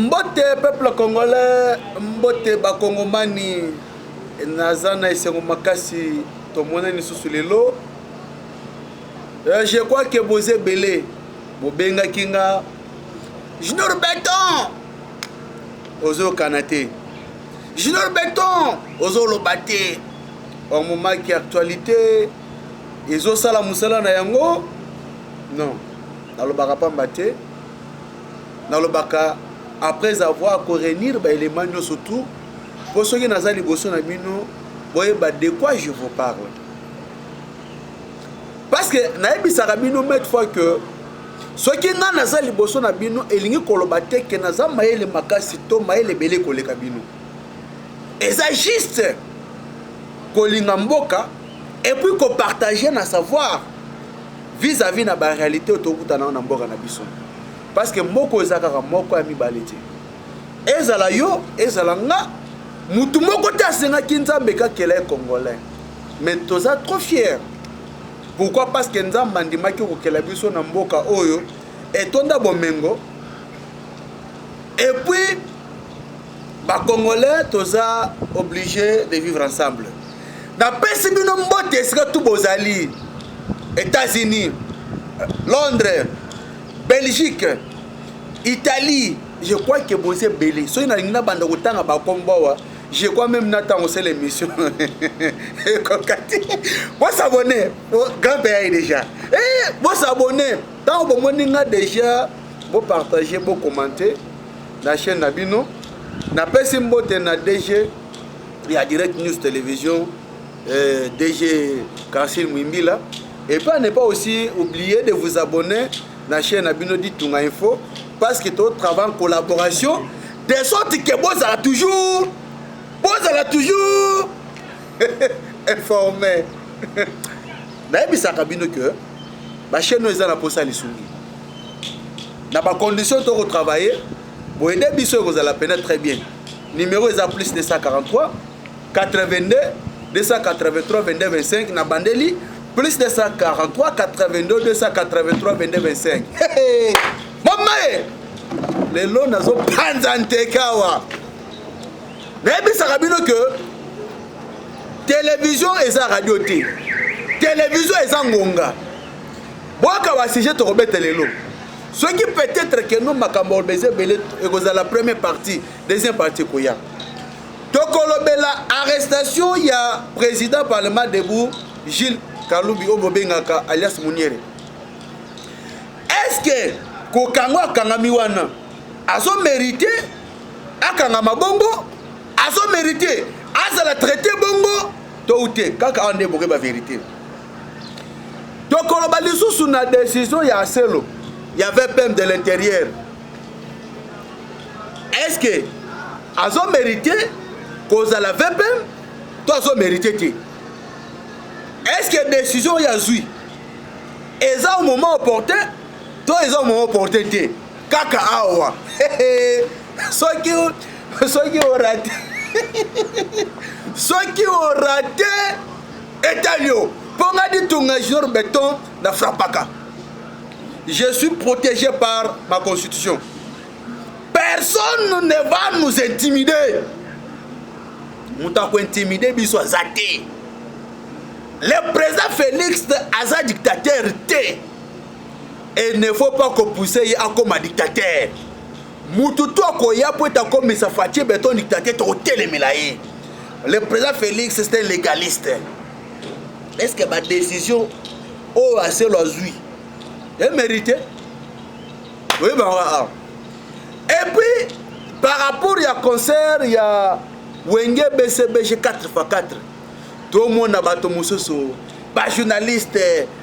Mbote peuple congolais, mbote bakongomani nazana esengo makasi tomona ni susu lelo. Je crois que boze belé bobenga kinga Junior Béton ozo kanate Junior Béton ozo lobate au moment qui actualité ezo sala musala na yango non nalobaka pa mbate nalobaka après avoir réunir ba élément surtout pour ceux qui naza liboso na bino boyeba de quoi je vous parle. Parce que naebisaka bino mettre fois que ceux qui naza liboso na bino elingi koloba te ke naza mayele makasi to mayele belé koleka bino. Et ça juste kolinga mboka et puis ko partager na savoir vis-à-vis na ba réalité autokuta na mboka na biso. Parce que moko ezaka moko ya mibale te. Ezala yo, ezala nga, mutu moko te asenga kinzambe ka kele congolais. Mais toza trop fier. Pourquoi? Parce que nzambe andimaki ko kela biso na mboka oyo etonda bomengo. Et puis ba congolais toza obligé de vivre ensemble. Na pesi bino mbote esika tout bozali. États-Unis, Londres, Belgique, Italie, je crois que vous êtes belé. Si vous avez une bande de temps à Bakombawa, je crois même que vous avez l'émission. Vous s'abonnez, grand pays déjà. Vous s'abonnez, tant que vous avez déjà, vous partagez, vous commentez la chaîne Nabino. Na Pessimbo na DG, il y a Direct News Télévision, DG Kansil Mwimbila. Et puis ne pas aussi oublier de vous abonner à la chaîne Abino dit Tunga Info parce que tout travail en collaboration de sorte que vous allez toujours informé. Naïbisa Kabino que la chaîne nous a posé à l'issougi. Dans ma condition de travailler, vous aider biso vous allez peine très bien. Numéro est à plus 243 82 283 22 25 na bandeli. Plus de 143, 82, 283, 22, 25. Hey, maman, les lots n'ont pas d'antekawa. Mais ça rabino que télévision et ça radio té. Télévision et ça ngonga. Boka wa sujet to remettre les lots. Ce qui peut-être que nous makambo baiser belé et la première partie, deuxième partie koya. Tokolobela arrestation il y a président parlement debout Gilles Kaloubi Obobengaka alias Mouniere. Est-ce que Kokangwa Kangamiwana a son mérité à Kangama Bongo, a son mérité à la traité Bongo, Toute, Kaka Ande Bouré la vérité. Donc, on a dit sous la décision, il y a Celo, il y avait PM de l'intérieur. Est-ce que a son mérité cause à la VPM, toi a son mérité? Est-ce que la décision y a joué? Et ça au moment opportun, toi ils ont au moment opportun. Kaka awa. Ceux qui ont raté. Ceux qui ont raté Etalio. Ponga dit Tunga Junior Béton na frappaka. Je suis protégé par ma constitution. Personne ne va nous intimider. Moutako intimider biso zate. Le président Félix Aza dictateur T. Et il ne faut pas qu'on pousse à comme un dictateur. Moutoutou Akoya peut être comme sa fatigue béton dictateur le président Félix c'est un légaliste. Est-ce que ma décision au assez l'ozui est méritée? Oui, bah. Et puis par rapport à concert, il y a Wenge BCBG 4x4. Tout le monde a battu Moussoso, les journalistes,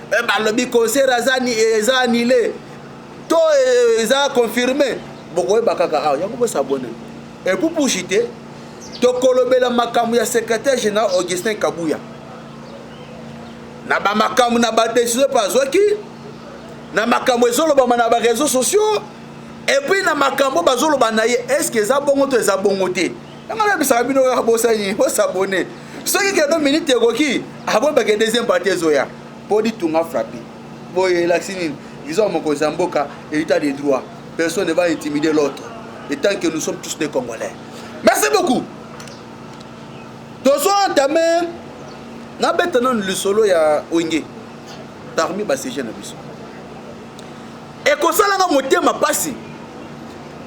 le lobby concert a annulé, tout a confirmé. Pourquoi il faut s'abonner? Et pour chiter, tu as la makamu secrétaire général Augustin Kabouya. Na ba makamu na ba décision pas zoki. Na makamu ezolo ba na ba réseaux sociaux. Et puis na makamu bazolo ba naye est-ce que ça bongo to ça bongo te? Ngala bisa bino ka bosa yi, faut s'abonner. Ceux qui ont minute Roki, avant que deuxième partie Zoya, pour dire tout m'a frappé. Bon, ils ont mon Zamboka, et l'état des droits. Personne ne va intimider l'autre. et tant que nous sommes tous des Congolais. Merci beaucoup. Tozo entamé na betana le solo ya Wenge parmi baseje na biso. Eko salanga motema pasi.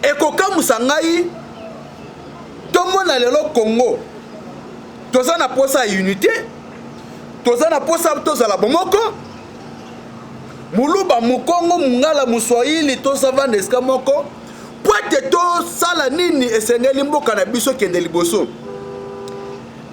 Eko kamusa ngai tomona lelo Congo. Toza na posa unité. Toza na posa toza la bomoko. Muluba mukongo mungala muswahili toza vandeska moko. Poite to sala nini esengeli mboka na biso kende liboso.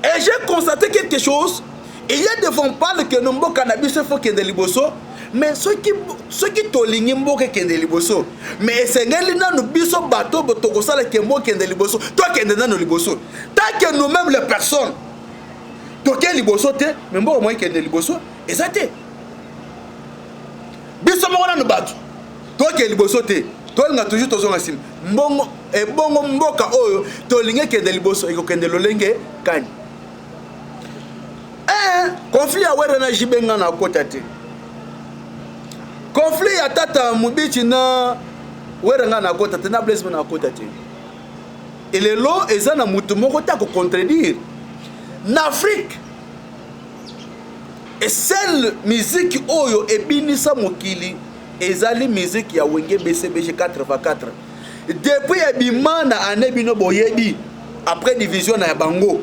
Et j'ai constaté quelque chose. Il y a devant parler que nos mboka na biso faut kende liboso. Mais ceux qui tolingi mboka kende liboso. Mais esengeli nanu biso bato botoko sala kembo kende liboso. Toi kende nanu liboso. Tant que nous-mêmes les personnes. Toke liboso te. Mais mboka moi kende liboso. Exacté. Biso moko nanu bato. Toke liboso te. Toi nga toujours tozonga sim. Mbongo e bongo mboka oyo tolingi kende liboso eko kende lolenge kani. Conflit ya wera na jibenga na kota te. Conflit ya tata mubichi na wera nga na kota te na blessement na kota te. Et le lo eza na mutu moko ta ko contredire. Na Afrique. Et celle musique oyo ebinisa mokili ezali musique ya Wenge BCBG 84. Depuis ebima na ane bino boyebi après division na bango.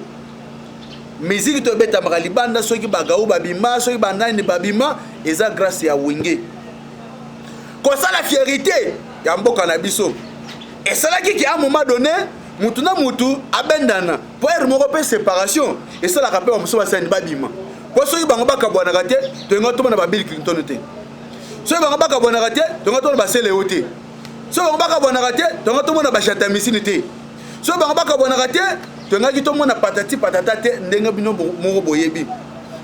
Musique to beta makalibanda soki bagaou babima soki banani babima eza grâce ya Wenge. Comme ça la fierté ya mboka na biso. Et ça là qui à un moment donné mutu na mutu abendana pour moko pe séparation et ça la rappelle muso ba sani babima. Pour soki bango bakabwana kate to ngoto na ba Bill Clinton te. Soki bango bakabwana kate to ngoto ba Sele Ote. Soki bango bakabwana kate to ngoto na ba Chata Misini te. Soki bango bakabwana kate to ngaki to mona patati patata te ndenga bino moko boyebi.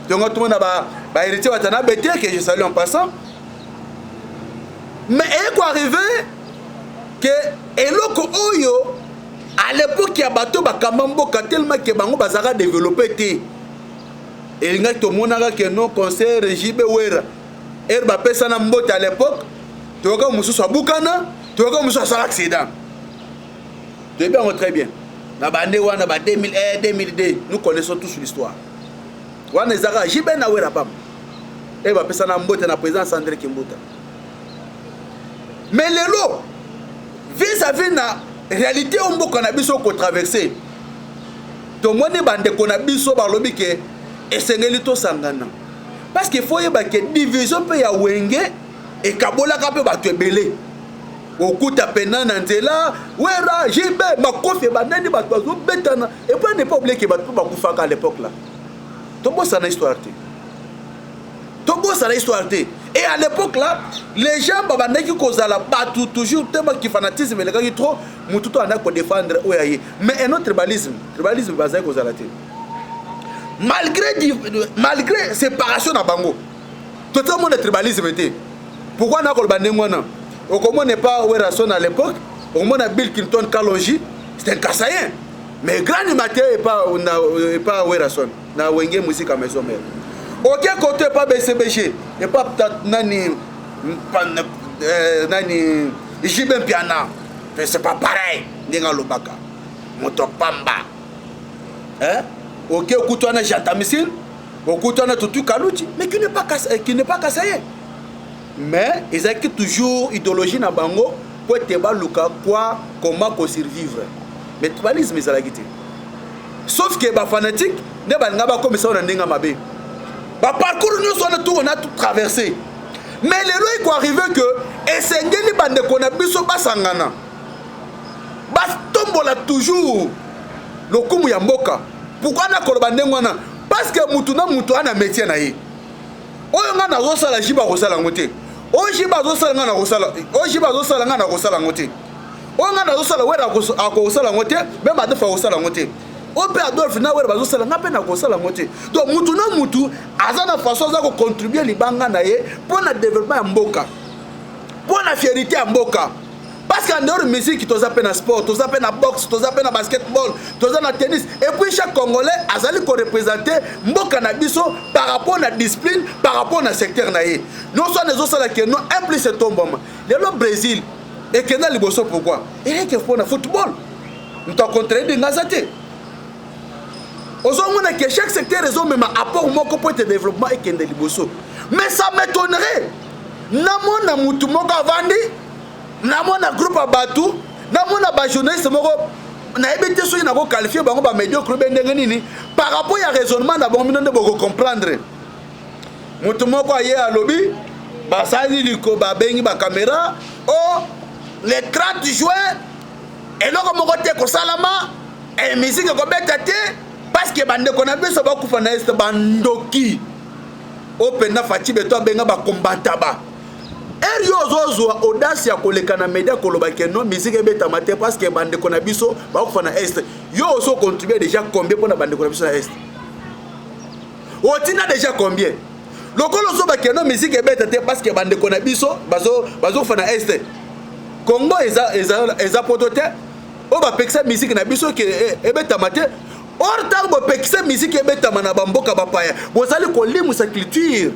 To ngoto na ba héritier watana bete que je salue en passant. Mais il est arrivé que eloko oyo à l'époque ya bato bakamambo tellement que bango bazaka développer té. Et nga to monaka que non conseil Jibe Wera. Er ba pesa na mbote à l'époque, to ka mususu abukana, to ka mususu sala accident. Tu bien très bien. Na bande wana ba 2001 2002, nous connaissons tous l'histoire. Wana ezaka Jibe na Wera pam. Er ba pesa na mbote na président André Kimbuta. Mais les lots, vis-à-vis la réalité, on peut qu'on traverser. Donc, moi, je bande qu'on a biso balobi que et sengelito sangana. Parce qu'il faut que division peut y a Wenge et Kabola kape batwe belé. Au coup ta penana nzela, wera jibe makofi banani batwazo betana et puis ne pas oublier que batwa bakufaka à l'époque là. Tobo ça na histoire té. Tobo ça na histoire té. Et à l'époque là, les gens babandaki kozala batu toujours tellement qui fanatisme les gars qui trop mututo anda ko défendre oyaye. Mais un autre tribalisme bazai kozala té. Malgré séparation na bango. Totalement de tribalisme té. Pourquoi na ko bandengwana? On connaît pas Werason à l'époque, on connaît Bill Clinton Kalonji, c'est un Kassayen. Mais grand animateur et pas Werason, na Wenge musique à maison mère. Aucun côté pas BCBG, et pas peut-être nani Jibem Piana. C'est pas pareil, Nenga Lobaka. Motopamba. Hein? Ok, au couteau na Jantamisil, au couteau na Tutu Kalouti, mais qui n'est pas Kassayen. Mais ils ont toujours idéologie na bango pour te baluka quoi comment qu'on survivre. Mais tribalisme ils ont quitté. Sauf que les fanatiques ne banga ba comme ça on ndenga mabe. Ba parcours nous on a tout traversé. Mais les lois qui arrivé que esengeli bande qu'on a biso basangana. Bas tombola toujours le kumu ya mboka. Pourquoi na koloba ndengwana? Parce que mutu ana métier na ye. Oyo nga na rosala jiba rosala ngote. Oyo jiba rosala nga na rosala. Oyo jiba rosala nga na rosala ngote. Oyo nga na rosala wera ako rosala ngote, même ba defa rosala ngote. O pe Adolphe na wera rosala nga pe na rosala ngote. Donc mutu azana façon za ko contribuer libanga na ye pour na développement ya mboka. Pour na fierté ya mboka. Parce qu'en dehors de musique, tu as un sport, tu as un boxe, tu as un basketball, tu as un tennis. Et puis chaque Congolais a représenté Mboka Nabiso par rapport à la discipline, par rapport au secteur. Nous sommes des autres qui nous impliquent ce tombement. Le Brésil, Et que na liboso pourquoi? Et que pour le football. Nous t'en contraire de Ngazate. Aujourd'hui, que chaque secteur raison même apport mon pour de développement et que de liboso. Mais ça m'étonnerait. Namona mutu moko avandi, namona groupe abatu, namona ba journaliste moko na ebete so na ko qualifier bango ba médiocre bendenge nini par rapport à raisonnement na bango mino de boko comprendre. Mutu moko aye alobi ba sali liko ba bengi ba caméra oh le 30 juin et loko moko te ko salama et musique ko beta te parce que bande ko na biso ba kufa na est bandoki open na fati beto benga ba combattant ba Erio zozo audace ya koleka na média koloba ke non musique ebeta mate parce que bande ko na biso ba kufa na est yo aussi contribuer déjà combien pour na bande ko na biso na est otina déjà combien lokolo zo ba ke non musique ebeta te parce que bande ko na biso bazo kufa na est Congo eza potote o ba pekisa musique na biso ke ebeta mate or tango pekisa musique ebeta na bamboka bapaya bozali kolimusa culture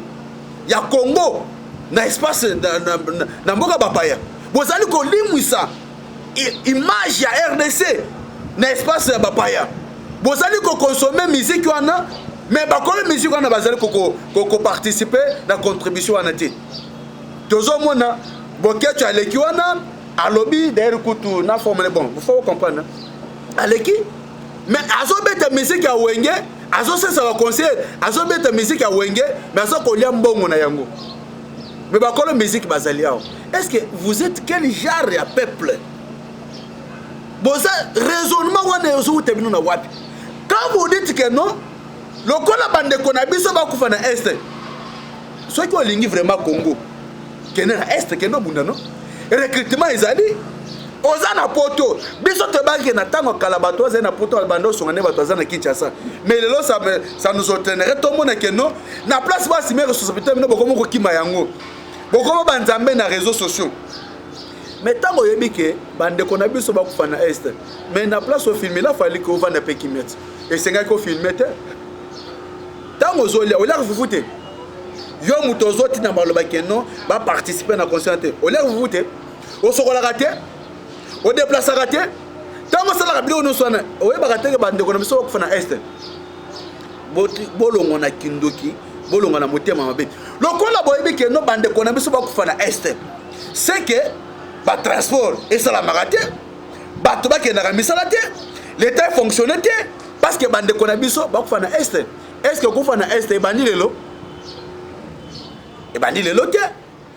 ya Congo na espace na mboka bapaya bozali kolimusa image ya RDC na espace ya bapaya bozali ko consommer musique wana mais bakolo musique wana bazali ko participer na contribution wana te tozo mona bokecho aleki wana alobi derrière kutu na formule bon il faut comprendre aleki mais azo beta musique ya wenge azo sesa ba concert azo beta musique ya wenge mais azo kolia mbongo na yango mais bakolo musique bazali yao est-ce que vous êtes quel genre ya peuple boza raisonnement wana yozo utemino na wapi quand vous dites que non lokola bande kona biso ba kufa na est soit que olingi vraiment Congo kene na est keno bunda no recrutement ezali ozana poto biso te banque na tango kala bato za na poto bando songane bato za na Kinshasa mais lelo ça nous entraînerait tout monde que non na place ba simer responsabilité no bokomo ko kima yango bokomo banzambe na réseaux sociaux mais tango yebi ke bande ko na biso ba kufa na est mais na place au filmer la fallait que on va na pekimet et senga ko filmer te tango zolia olia vous foutez yo mutozoti na maloba ke non ba participer na concert te olia vous foutez o sokola raté o déplacer raté tango sala kabilo no sona o yeba raté ke bande ko na biso ko na est bolongo na kindoki bolongo na motema mabe lokola boyebi ke no bande ko na biso ba ko na est c'est que ba transport et sala maraté bato ba ke na misala te l'état fonctionne te parce que bande ko na biso ba ko na est est-ce que ko na est e bandi lelo et bandi lelo te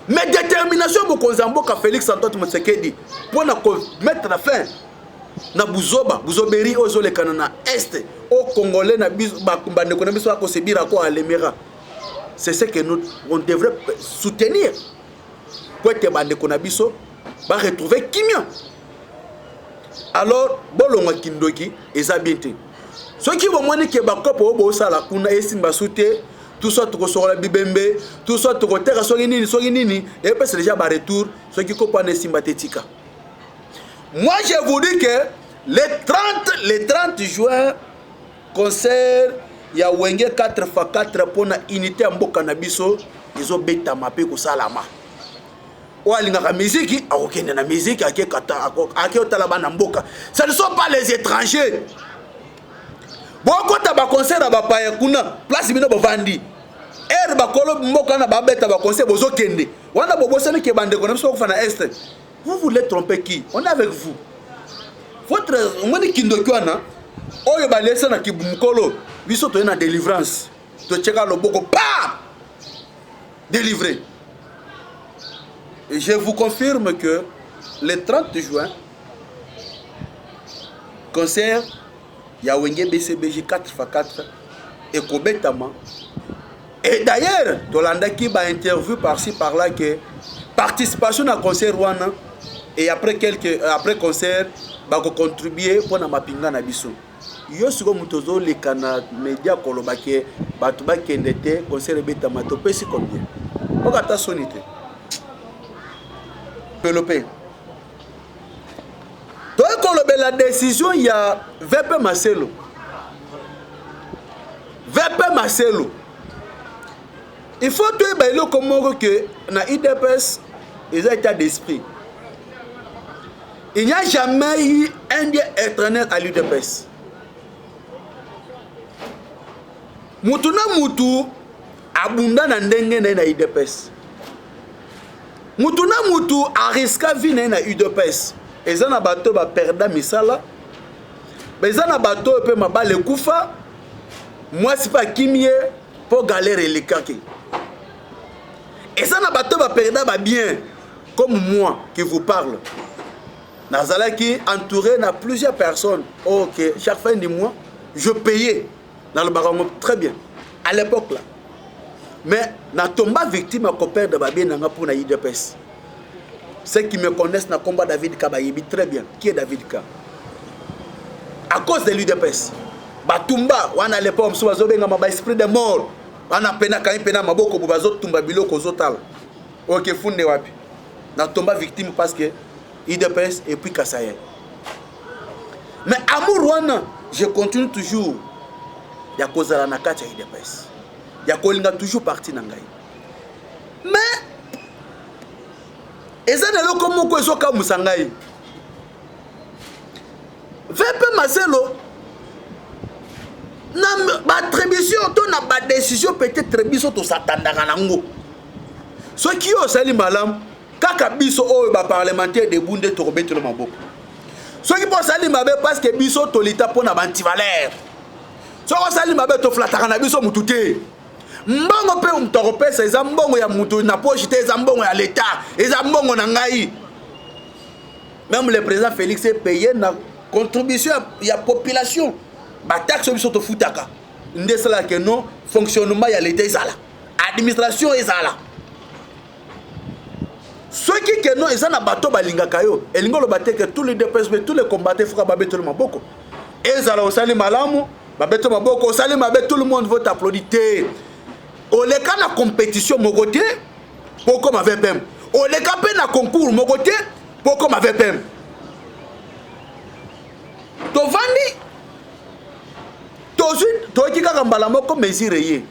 mais détermination pour Zamboka Félix Antoine Tshisekedi pour mettre la fin na buzoba buzoberi ozole kanana est au congolais na bande ko na biso ko sebira ko alemera c'est ce que nous on devrait soutenir pour que bande ko na biso ba retrouver kimia alors bolonga kindoki ezabinte ceux qui vont montrer que ba kopo bo sala kuna esimba souté tout ça tu ressors la bibembe tout ça tu retères sur nini et puis c'est déjà par retour ceux qui comprennent sympathétique. Moi je vous dis que le 30 juin concert ya wenge 4x4 pour na unité mboka na biso ils ont beta mapé ko salama o alinga musique akokende na musique akekata akotala bana mboka ce ne sont pas les étrangers. Boko ta ba concert ba paya kuna place bino bovandi er ba kolo mboka na ba beta ba concert bozo kende wana bobosani ke bande ko na biso ko fa na est vous voulez tromper qui on est avec vous votre ngoni kindo kwana oyo ba lesa na kibumkolo biso to na délivrance to cheka loboko pa délivré et je vous confirme que le 30 juin concert ya wenge BCBJ 4x4 et Kobetama et d'ailleurs Tolanda qui ba interview par-ci par-là que participation à concert wana et après concert ba ko contribuer pour na mapinga na biso yo siko mutozo le kana media koloba ke batu ba kendete concert Betama to pesi combien okata sonité pelopé. Donc, la décision, il y a VP Marcelo. VP Marcelo. Il faut que que dans IDPS, ils ont état d'esprit. Il n'y a jamais eu un Dieu éternel à l'UDPS. Mutu na mutu abunda na ndenge na UDPS. Mutu na mutu ariska vie na UDPS. Eza na bato ba perda misala. Eza na bato pe mabale kufa. Moi c'est pas kimie pour galère les kaki. Eza na bato ba perda ba bien comme moi qui vous parle. Nazalaki entouré de plusieurs personnes. Ok, chaque fin du mois, je payais dans le baron très bien. À l'époque là. Mais na tomba victime à copain de Babi Nanga pour na IDPS. Ceux qui me connaissent na combat David Kabayibi très bien. Qui est David Ka? À cause de l'UDPS. Batumba, on a l'époque, on a esprit de mort. On a pena quand pena maboko pour bazot tumba biloko zotal. Ok, funde wapi. Na tomba victime parce que IDPS et puis Kassaye. Mais amour wana, je continue toujours. Il y a cause à la nakata IDPS. Il y a kolinga toujours parti nangai. Mais eza na loko moko ezoka musangai. VP Marcelo na ba attribution to na ba décision peut-être attribution to satandaka nango. Ce qui yo sali malam kaka biso oyo ba parlementaire de bunde to robetelo maboko. Ce qui po sali mabe parce que biso to lita pona ba antivaleur. Ce qui sali mabe to flataka na biso mutute. Mbongo pe umtoropesa eza mbongo ya mutu na poche te eza mbongo ya l'état, eza mbongo na ngai. Même le président Félix est payé na contribution ya population. Ba taxe biso to futaka. Ndesala que non fonctionnement ya l'état ezala. Administration ezala. Ceux qui que non ezana bato balingaka yo, elingo lo batte que tous les DPS tous les combattants fera babeto le maboko. Ezala osali malamu, babeto maboko, osali mabe tout le monde va t'applaudir. O le ka na compétition mogote pour comme avec PEM. O le ka pe na concours mogote pour comme avec PEM. To vandi to suite to ki ka mbala moko mesure ye.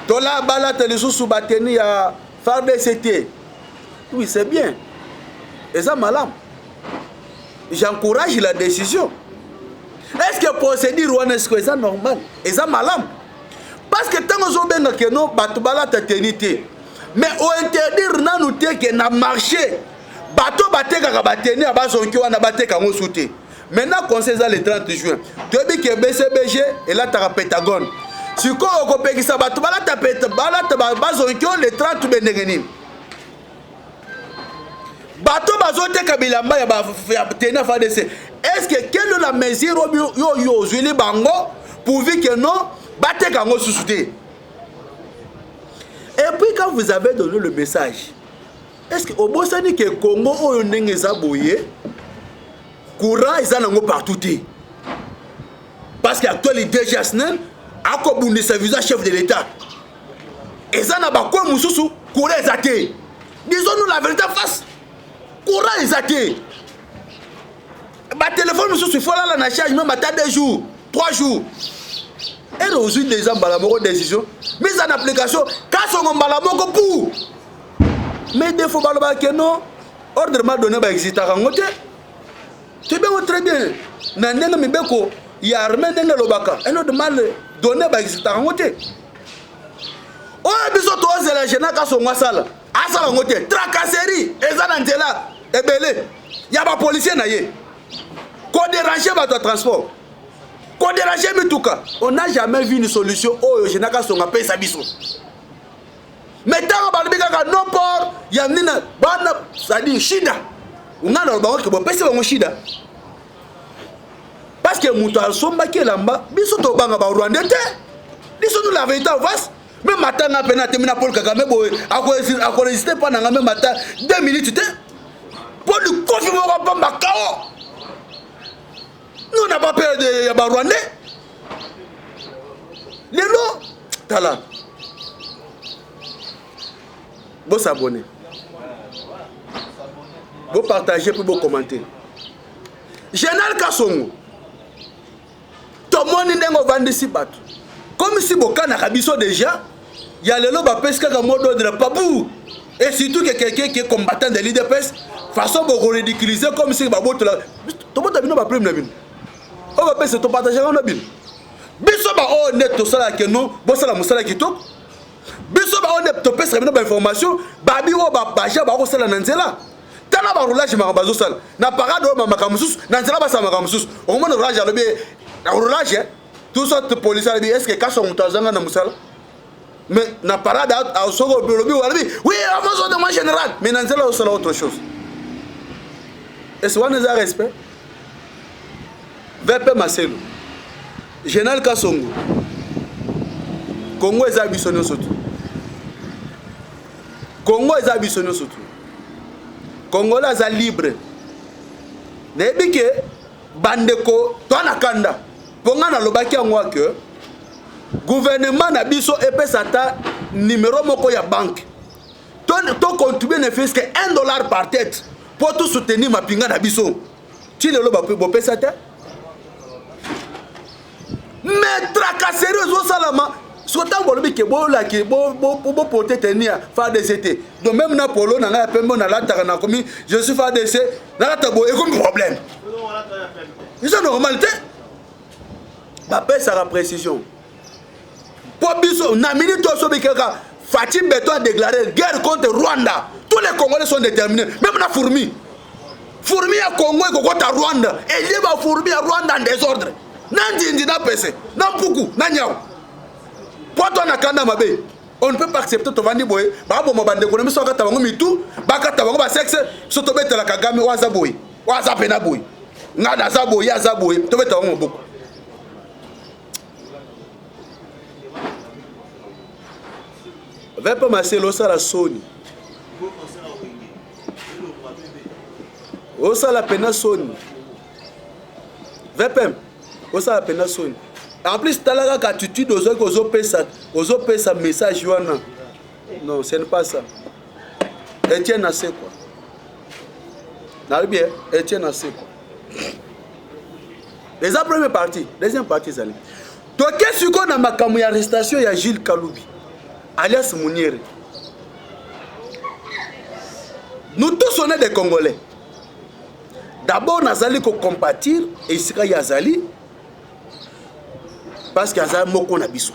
To la bala tele sous bateni ya FARDCT. Oui, c'est bien. Et ça malam. J'encourage la décision. Est-ce que procédure est-ce que c'est normal? Et ça malam. Parce que tant que benga que non batubala tatenité. Mais au interdire na nous te que na marché bateau bateka ka bateni abazonki wana bateka ngo souté. Maintenant conseil le 30 juin. Tu dis que BCBG et là tu as Pentagone. Si ko okopekisa batubala tapeta bala bazonki le 30 benengeni. Bateau bazoteka bilamba ya tena FARDC. Est-ce que quelle est la mesure yo zuli bango pour dire que non bateka ngo souté? Et puis quand vous avez donné le message, est-ce que au Bosani que Congo oyo ndenge zaboye courant ezanango partout té? Parce qu'actuellement déjà snel akobundi service chef de l'État. Ezana ba ko mususu courant ezate. Disons-nous la vérité face. Courant ezate. Ba téléphone mususu faut là na charge même à 2 jours, 3 jours. Et aujourd'hui déjà mbala moko décision mise en application quand son mbala moko pour. Mais des fois baloba que non ordre m'a donné ba exita rangote. C'est bien très bien. Na ndenge mibeko ya armée ndenge lobaka. Et l'ordre mal donné ba exita rangote. Oh biso to zela jena ka so ngwasala. Asala ngote tracasserie ezana nzela ebele. Ya ba policier na ye. Ko déranger ba transport. Ko déranger mituka. On n'a jamais vu une solution oh jena ka so ngapé sa biso. Mais tant que non port, il y a une bonne, c'est-à-dire shida. On a le banque qui peut passer dans shida. Parce que Mouta Somba qui est là-bas, biso to banga ba Rwanda te. Biso nous la vérité en face. Même matin na pena termina Paul Kagame boy, a résister pendant même matin 2 minutes te. Pour le confirmer au Bamba KO. Nous n'a pas peur de ba Rwanda. Les lots tala. Vous s'abonner, vous partagez puis vous commenter. Général Kassongo, tout le monde est vendu si bateau. Comme si vous avez un déjà, il y a le loba pesca comme mode de la pabou. Et surtout que quelqu'un qui est combattant de l'IDPS, façon de ridiculiser comme si ba boto la to boto bino ba prime na bino o ba pese to partager na bino biso ba honnête to sala ke no bo sala musala kitoko biso ba honnête to pese bino ba information ba biwo ba baja ba ko sala na nzela tala ba roulage ma bazo sala na parade o mama kamusus na nzela ba sama kamusus o mo roulage alobi na roulage tout ça police alobi est-ce que kaso mutazanga na musala mais na parade à soko biolobi oui avant de moi général mais na nzela o sala autre chose. Est-ce qu'on a respect? VP Marcelo, Général Kassongo, Congo est abissonné surtout. Congo est abissonné surtout. Congo là est libre. N'est-ce que Bandeko, Tona Kanda, Ponga na lobaki en moi que gouvernement na biso epes ata numéro moko ya banque. Ton contribuer ne fait que $1 par tête. Pour tout soutenir ma pinga na biso. Tu le loba bo pesa te. Mais tracasserie zo salama. Sotan bolobi ke bo la ke bo porter tenir fa DCT. Donc même na polo na nga pembo na la na komi je suis fa DC na ta bo e comme problème. C'est normalité. Ba pesa la précision. Pour biso na minute to so bikeka Fatih Beto a déclaré guerre contre Rwanda. Tous les Congolais sont déterminés. Même la fourmi. Fourmi à Congo et Coco à Rwanda. Et il y a fourmi à Rwanda en désordre. Nandi na pese. Nampuku. Nanyao. Pourquoi on a kanda mabe? On ne peut pas accepter ton vandi boy. Babo mabande konomi soka tabango mitu. Baka tabango ba sexe. Soto bete la Kagame waza boy. Waza pena boy. Ngada za boy ya za boy. To bete tabango beaucoup. VP Marcelo sala Sony. O sala pena Sony. VP o sala pena Sony. En plus talaga attitude ozo pesa message wana. Non, ce n'est pas ça. Etienne assez quoi. N'a bien, Etienne assez quoi. Les première partie, deuxième partie zali. Donc qu'est-ce qu'on a makamu ya arrestation ya Gilles Kaloubi alias Mouniere. Nous tous on est des Congolais. D'abord nazali ko compatir et sika yazali parce que azali moko na biso.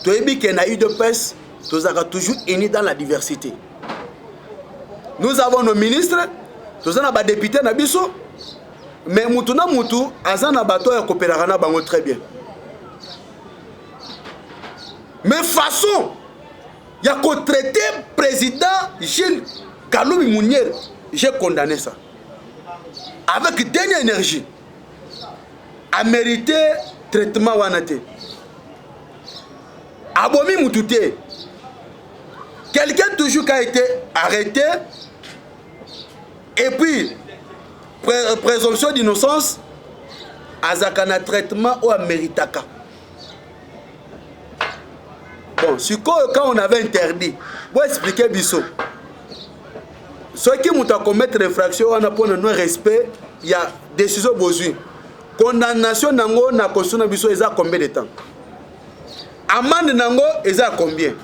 Toyebi ke na UDPS tozaka toujours unis dans la diversité. Nous avons nos ministres, tozana ba députés na biso, mais mutu na mutu azana bato ya coopérer na bango très bien. Mais façon, il y a qu'au traité président Gilles Kaloubi Mouniere, j'ai condamné ça. Avec dernière énergie, a mérité traitement wanate. Abomi Moutouté, quelqu'un toujours qui a été arrêté, et puis présomption d'innocence, azakana traitement ou a méritaka. Bon, quand on avait interdit, pour expliquer Bissot, ceux qui ont commettre infraction, on a pour non-respect, il y a décision besoin. Condamnation nango na constitution Bissot, ils ont combien de temps? Amende nango, ils ont combien?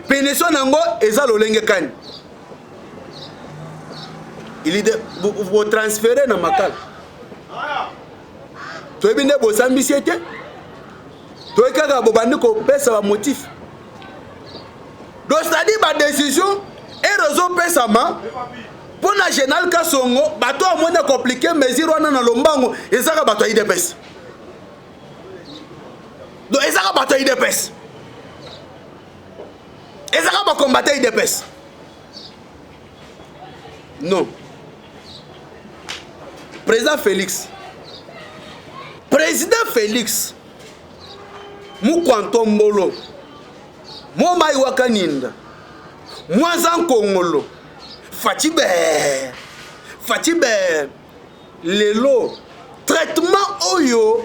Pénition nango, ils ont l'olenge kani. Il dit, vous transférez dans ma cale. Tu es bien de vos ambitions? Tu es quelqu'un qui pèse un motif. Donc, c'est-à-dire ma décision est raison pèsama pour la général Kassongo, bateau à moins compliqué, mais il y a un lombango, et ça va bateau de pèse. Donc, et ça va bateau de pèse. Et ça va combattre de pèse. Non. Président Félix. Président Félix. Mukwanto Mbolo, Momai Wakaninda, Mwazan Kongolo, Fatibe, Lelo, traitement Oyo,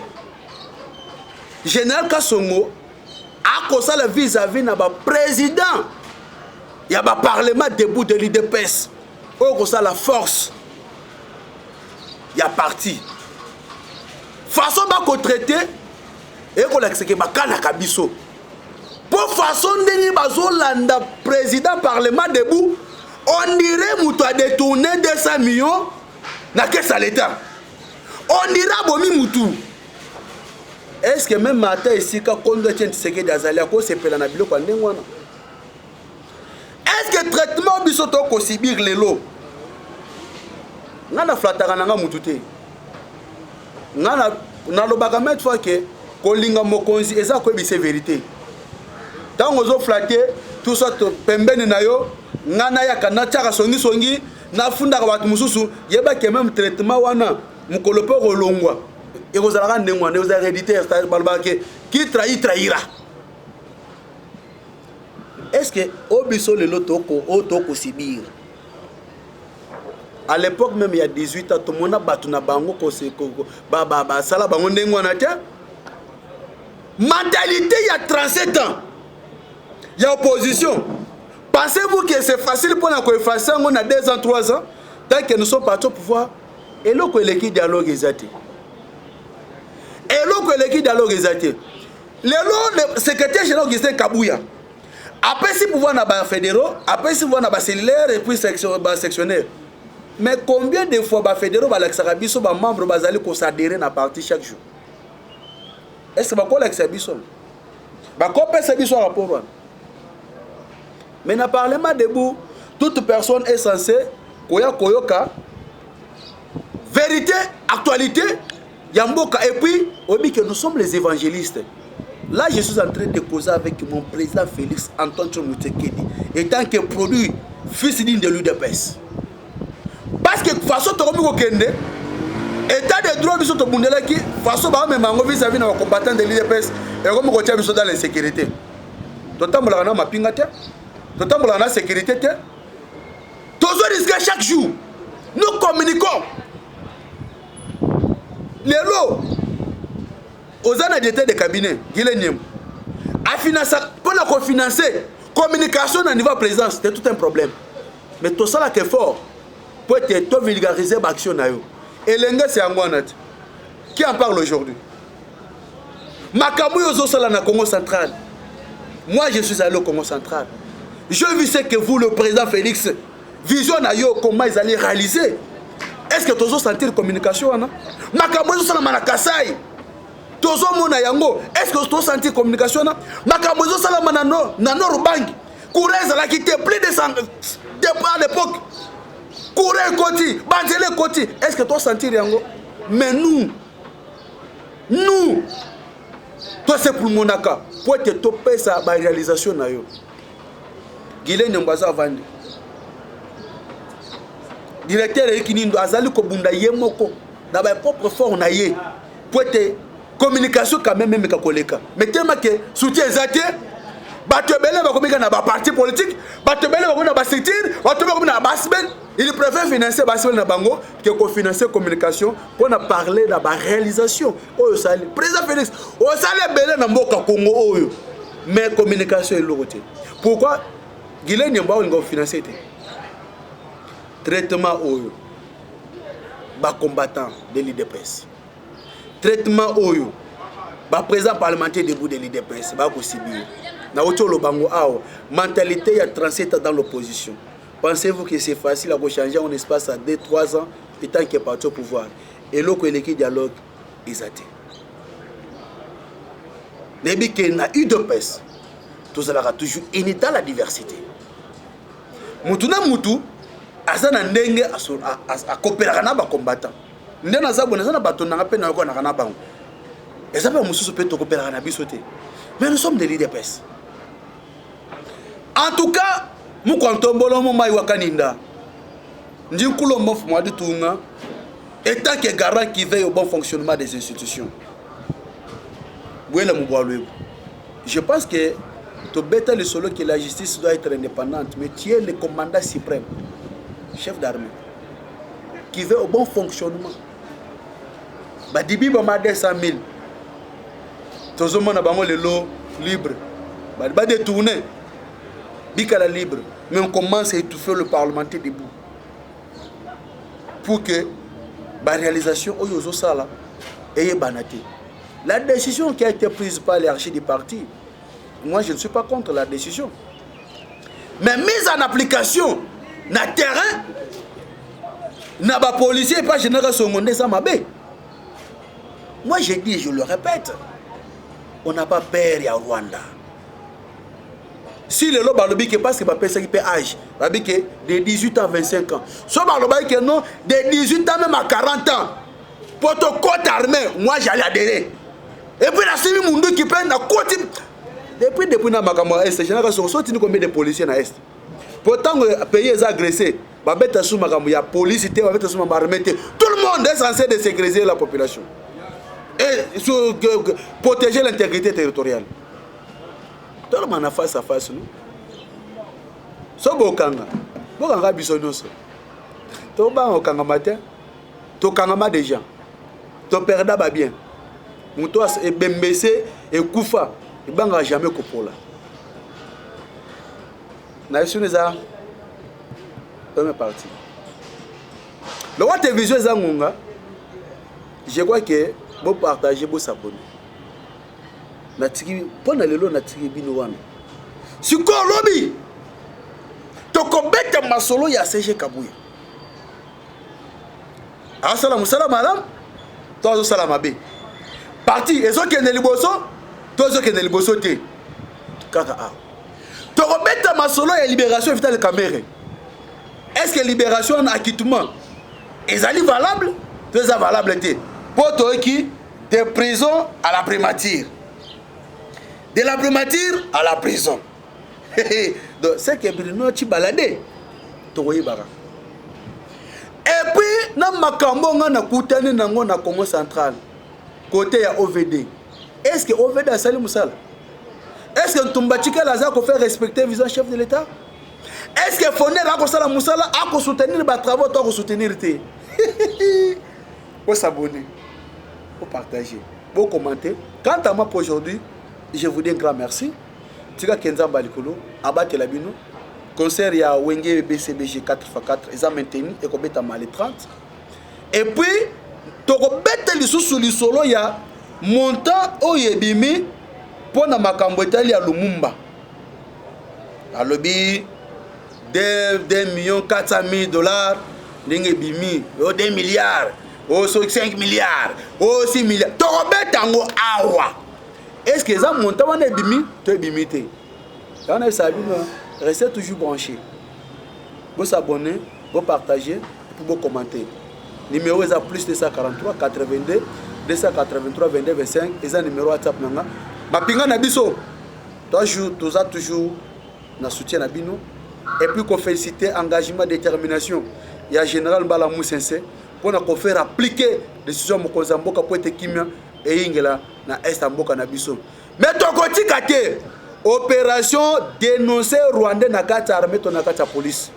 Général Kassongo, a causé la vis-à-vis de président, il y a un parlement debout de l'IDPS, Oyo causé la force, il y a parti. Façon de traiter, et qu'on a que bakana kabiso. pour façon de bazolanda président parlement debout, on dirait Moutou a détourné 200 millions na caisse à l'État. On dirait Bomi Moutou. Est-ce que même matin ici quand on doit tenir ce que d'Azali à cause c'est pelana bilo kwa ndengwana? Est-ce que traitement bisoto ko sibir lelo? Ngana flataka nanga Moutou te. Ngana na lobaka mettre fois que kolinga mokonzi eza ko bise vérité. Tant ozo flatter tout ça pembeni na yo ngana ya kana tchaka songi na funda ka batu mususu yeba ke même traitement wana mukolopo rolongwa et vous allez rendre vous allez réditer qui trahira. Est-ce que obiso le lotoko otoko sibir à l'époque même il y a 18 ans tout le monde a battu na bango ko se ba sala bango ndengwana te mentalité il y a 37 ans il y a opposition. Pensez-vous que c'est facile pour nous effacer on a 2 ans 3 ans tant que nous sommes partis au pouvoir et là que l'équipe dialogue exacté et là que l'équipe dialogue exacté le secrétaire général Augustin Kabouya après si pouvoir na ba fédéraux après si pouvoir na ba cellulaire et puis sectionnaire mais combien de fois ba fédéraux ba laxaka biso ba membre bazali ko s'adhérer na parti chaque jour est-ce que ba ko laxaka biso ba ko pesa biso rapport. Mais dans le Parlement debout, toute personne est censée koyoka vérité, actualité, yamboka et puis on dit que nous sommes les évangélistes. Là, je suis en train de causer avec mon président Félix Antoine Tshisekedi, étant que produit fils digne de l'UDPS. Parce que façon to komi kokende état de droit biso to bundela ki façon ba même mango vis-à-vis na combattant de l'UDPS et comme ko tia biso dans l'insécurité. Totambola na mapinga te. Totambola na sécurité te. Toujours risquer chaque jour. Nous communiquons. Les lots aux anadétés de cabinet, Guilénium, à financer, pour la financer, communication à niveau présidence, c'est tout un problème. Mais tout ça là qui est fort, pour être vulgariser l'action. Et l'engue c'est Angouanat. Qui en parle aujourd'hui? Makamou Yozo Sala na Congo central. Moi je suis allé au Congo central. Je vu ce que vous, le président Félix, vision à yo, comment ils allaient réaliser. Est-ce que tu as senti la communication? Makamou Yozo Sala na Kasai. Tozo mona yango, est-ce que tu as senti la communication? Makamou Yozo Sala na Norubangi. Kourez la quitté plus de 100 à l'époque. Kourez Koti, Banzele Koti. Est-ce que tu as senti yango? Mais nous, toi c'est pour mon aka, pour te toper sa réalisation na yo. Guilain Nyambaza Vandi. Directeur Ekinindo Azali Kobunda Yemoko, dans ma propre forme na ye, pour te communication quand même koleka. Mais tellement que soutien zaté, batebele ba komika na ba parti politique, batebele ba na ba secteur, batebele ba na ba semaine, il préfère financer ba semaine na bango que financer communication pour na parler na ba réalisation. Oyo sali président Félix, o sali belé na mboka Congo oyo. Mais communication est l'autre. Pourquoi Guilain Nyamba on financer te? Traitement oyo ba combattant de l'IDPS. Traitement oyo ba président parlementaire debout de l'IDPS ba ko sibir. Na otolo bango awo mentalité ya 37 ans dans l'opposition. Pensez-vous que c'est facile à changer en espace à 2-3 ans étant qu'il est parti au pouvoir et l'autre l'équipe dialogue ils attaquent. Depuis qu'il y a eu de pèse, tout ça sera toujours unis dans la diversité. Mutuna mutu azana ndenge a coopérer na ba combattant. Ndena za bona za na bato na pe na ko na kana bango. Ezaba mususu pe to coopérer na bisoté. Mais nous sommes des leaders pèse. En tout cas, nous contombolo mo mai wakaninda. Ndinkulo mbofu mwadi tunga étant que garant qui veille au bon fonctionnement des institutions. Je pense que tu bêtes le solo que la justice doit être indépendante, mais tu es le commandant suprême, chef d'armée, qui veut au bon fonctionnement. Badibi bama 200 000. Tout le monde a le lot libre. Ba détourner. Bikala libre. Mais on commence à étouffer le parlementaire debout. Pour que la réalisation oyozo sala ait banaté. La décision qui a été prise par l'hierarchie du parti, moi je ne suis pas contre la décision. Mais mise en application, na terrain, na ba policier pas général secondaire ça mabé. Moi j'ai dit, je le répète, on n'a pas peur à Rwanda. Si le loba lobi que parce que ma personne qui peut âge, lobi que de 18 ans à 25 ans. Si on lobi que non, de 18 ans même à 40 ans. Pour ton côte armée, moi j'allais adhérer. Et puis la civile monde qui prend la côte. Depuis na makama est, général sorti combien de policiers na est. Pourtant le pays est agressé. Ba beta sous makamo ya police té ba beta sous armée. Tout le monde est censé de sécuriser la population. Et protéger l'intégrité territoriale. Tout le monde a face à face nous. So bokanga. Bokanga bisonoso. To ba okanga matin. To kangama déjà. To perda ba bien. Muto e bembese e kufa. E banga jamais kopola. Na isuneza. Première partie. Le roi télévision zangunga. Je crois que vous partagez, vous s'abonnez. Pour le lelo natiki bino wana. Siko lobby. To kobeta masolo ya CG Kabuya. Assalamu salam alam. Tozo salam abe. Parti ezo kende liboso, tozo kende liboso te. Kaka a. To kobeta masolo ya libération vital Kamere. Est-ce que libération en acquittement est valable? Très valable te. Pour toi qui de prison à la primature. De la primature à la prison. Donc c'est que Bruno tu balade. Tokoyi bara. Et puis na makambo na kutani nango na Congo central. Côté ya OVD. Est-ce que OVD a sali musala? Est-ce que Ntumbatika Laza ko faire respecter vision chef de l'État? Est-ce que Foner a ko sala musala a ko soutenir ba travaux to ko soutenir te? Faut s'abonner. Faut partager. Faut commenter. Quant à moi pour aujourd'hui, je vous dis un grand merci. Tika Kenzamba Likolo, Abat Labino, concert ya Wenge BCBG 4x4, ils ont maintenu et qu'on à mal 30. Et puis, toko bête les sous les solo ya montant au yebimi pour na makambo etali ya Lumumba. À lobby 2,400,000 $, n'inge bimi, 2 milliards. Oh, 5 milliards, oh 6 milliards. Toko bête ango awa. Est-ce que ça monte à bimi? Tu es bimité. On a sabi, restez toujours branché. Vous s'abonnez, vous partagez, et vous commentez. Numéro est à plus 243 82 283 22 25. Et un numéro WhatsApp nanga. Ma pinga nabiso. Toujours na soutien nabino. Et puis qu'on félicite engagement, détermination. Il y a général Mbala Moussensé pour nous faire appliquer décision Mokozamboka pour être kimia et ingela na est mboka na biso. Mais tokoti kate opération dénoncer Rwandais na kati armée to na kati police.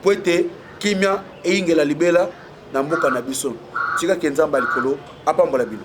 Pour être kimia et ingela libela na mboka na biso. Tika Kenzamba Likolo apambola bino.